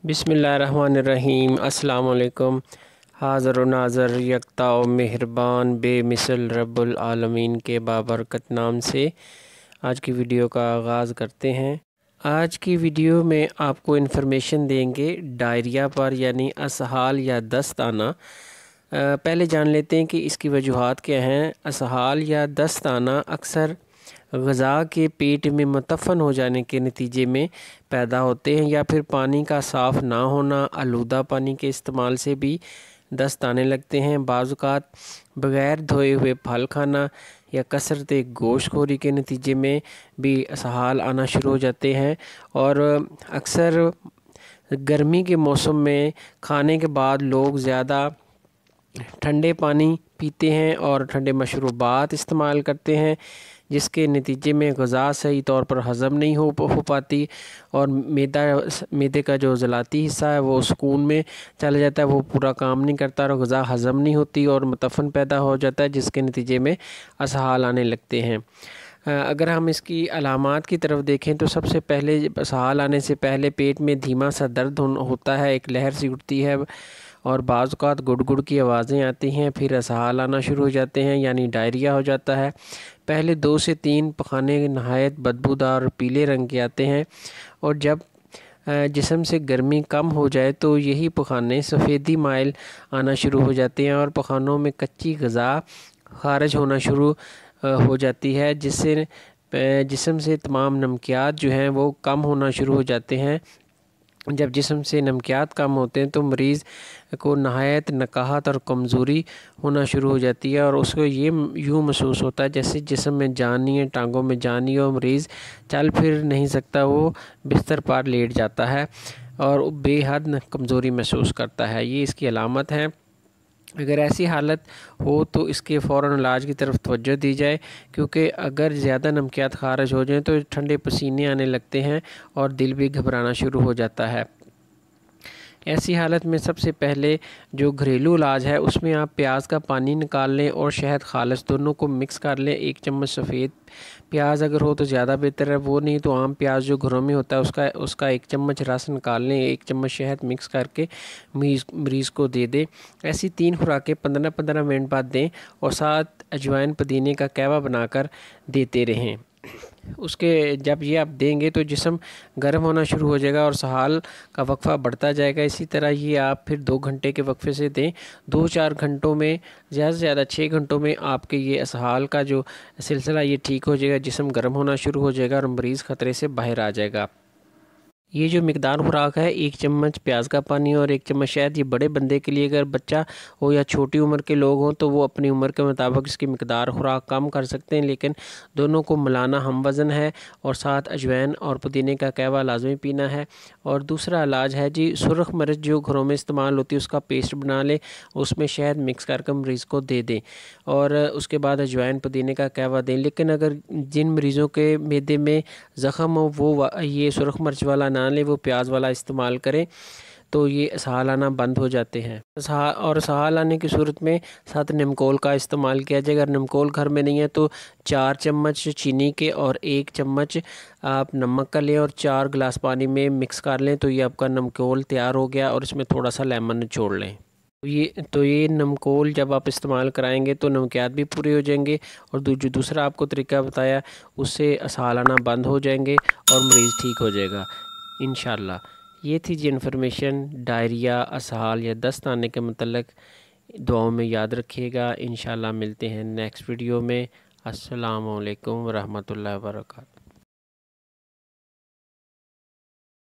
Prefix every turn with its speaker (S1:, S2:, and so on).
S1: बिस्मिल्लाहिर्रहमानिर्रहीम। अस्सलाम वालेकुम। हाज़र व नाज़र यकता व मेहरबान बेमिसल रब्बुल आलमीन के बाबरकत नाम से आज की वीडियो का आगाज़ करते हैं। आज की वीडियो में आपको इन्फॉर्मेशन देंगे डायरिया पर, यानी असहाल या दस्त आना। पहले जान लेते हैं कि इसकी वजूहात क्या हैं। असहाल या दस्त आना अक्सर ग़िज़ा के पेट में मुतफ़न हो जाने के नतीजे में पैदा होते हैं, या फिर पानी का साफ़ ना होना, आलूदा पानी के इस्तेमाल से भी दस्त आने लगते हैं। बाज़ औक़ात बग़ैर धोए हुए फल खाना या कसरत गोश्तखोरी के नतीजे में भी असहाल आना शुरू हो जाते हैं। और अक्सर गर्मी के मौसम में खाने के बाद लोग ज़्यादा ठंडे पानी पीते हैं और ठंडे मशरूबात इस्तेमाल करते हैं, जिसके नतीजे में ग़िज़ा सही तौर पर हज़म नहीं हो पाती और मैदे का जो ज़लाती हिस्सा है वो सुकून में चला जाता है, वो पूरा काम नहीं करता और ग़िज़ा हज़म नहीं होती और मुतफ़न पैदा हो जाता है, जिसके नतीजे में असहाल आने लगते हैं। अगर हम इसकी अलामात की तरफ देखें तो सबसे पहले असहाल आने से पहले पेट में धीमा सा दर्द होता है, एक लहर सी उठती है और बाज़ औक़ात गुड़ की आवाज़ें आती हैं। फिर असहाल आना शुरू हो जाते हैं, यानी डायरिया हो जाता है। पहले 2 से 3 पखाने नहायत बदबूदार पीले रंग के आते हैं, और जब जिस्म से गर्मी कम हो जाए तो यही पखाने सफ़ेदी माइल आना शुरू हो जाते हैं और पखानों में कच्ची ग़िज़ा ख़ारिज होना शुरू हो जाती है, जिससे जिस्म से तमाम नमकियात जो हैं वो कम होना शुरू हो जाते हैं। जब जिस्म से नमकियात कम होते हैं तो मरीज़ को नहायत नकाहत और कमज़ोरी होना शुरू हो जाती है, और उसको ये यूँ महसूस होता है जैसे जिस्म में जान नहीं है, टांगों में जान नहीं है, और मरीज़ चल फिर नहीं सकता, वो बिस्तर पर लेट जाता है और बेहद कमज़ोरी महसूस करता है। ये इसकी अलामत है। अगर ऐसी हालत हो तो इसके फ़ौरन इलाज की तरफ तवज्जो दी जाए, क्योंकि अगर ज़्यादा नमकियात ख़ारिज हो जाएं तो ठंडे पसीने आने लगते हैं और दिल भी घबराना शुरू हो जाता है। ऐसी हालत में सबसे पहले जो घरेलू इलाज है उसमें आप प्याज का पानी निकाल लें और शहद खालिस दोनों को मिक्स कर लें। 1 चम्मच सफ़ेद प्याज अगर हो तो ज़्यादा बेहतर है, वो नहीं तो आम प्याज जो घरों में होता है उसका 1 चम्मच रस निकाल लें, 1 चम्मच शहद मिक्स करके मरीज़ को दे दें। ऐसी 3 खुराकें 15-15 मिनट बाद दें और साथ अजवाइन पुदीने का कहवा बनाकर देते रहें। उसके जब ये आप देंगे तो जिस्म गर्म होना शुरू हो जाएगा और असहाल का वक्फ़ा बढ़ता जाएगा। इसी तरह ये आप फिर 2 घंटे के वक्फ़े से दें। 2-4 घंटों में, ज़्यादा से ज़्यादा 6 घंटों में आपके ये असहाल का जो सिलसिला ये ठीक हो जाएगा, जिस्म गर्म होना शुरू हो जाएगा और मरीज़ ख़तरे से बाहर आ जाएगा। ये जो मिकदार खुराक है, 1 चम्मच प्याज का पानी और 1 चम्मच शहद, ये बड़े बंदे के लिए, अगर बच्चा हो या छोटी उम्र के लोग हों तो वो अपनी उम्र के मुताबिक इसकी मिकदार खुराक कम कर सकते हैं, लेकिन दोनों को मिलाना हम वज़न है और साथ अजवाइन और पुदीने का कहवा लाजमी पीना है। और दूसरा इलाज है जी, सुरख मिर्च जो घरों में इस्तेमाल होती है उसका पेस्ट बना लें, उसमें शहद मिक्स करके मरीज़ को दे दें और उसके बाद अजवाइन पुदीने का कहवा दें। लेकिन अगर जिन मरीज़ों के मैदे में ज़ख़म हो वो ये सुरख मिर्च वाला ना ले, वो प्याज वाला इस्तेमाल करें, तो ये असहाल आना बंद हो जाते हैं। और असहाल आने की सूरत में साथ निमकोल का इस्तेमाल किया जाए। अगर निमकोल घर में नहीं है तो 4 चम्मच चीनी के और 1 चम्मच आप नमक का लें और 4 गिलास पानी में मिक्स कर लें, तो ये आपका नमकोल तैयार हो गया, और इसमें थोड़ा सा लेमन निचोड़ लें। ये नमकोल जब आप इस्तेमाल कराएंगे तो नमकियात भी पूरे हो जाएंगे, और जो दूसरा आपको तरीका बताया उससे असहाल आना बंद हो जाएंगे और मरीज़ ठीक हो जाएगा इंशाअल्लाह। ये थी जी इन्फॉर्मेशन डायरिया, असहाल या दस्त आने के मतलब। दुआओं में याद रखिएगा। इंशाअल्लाह मिलते हैं नेक्स्ट वीडियो में। अस्सलामु अलैकुम वरहमतुल्लाहि वबरकातुहू।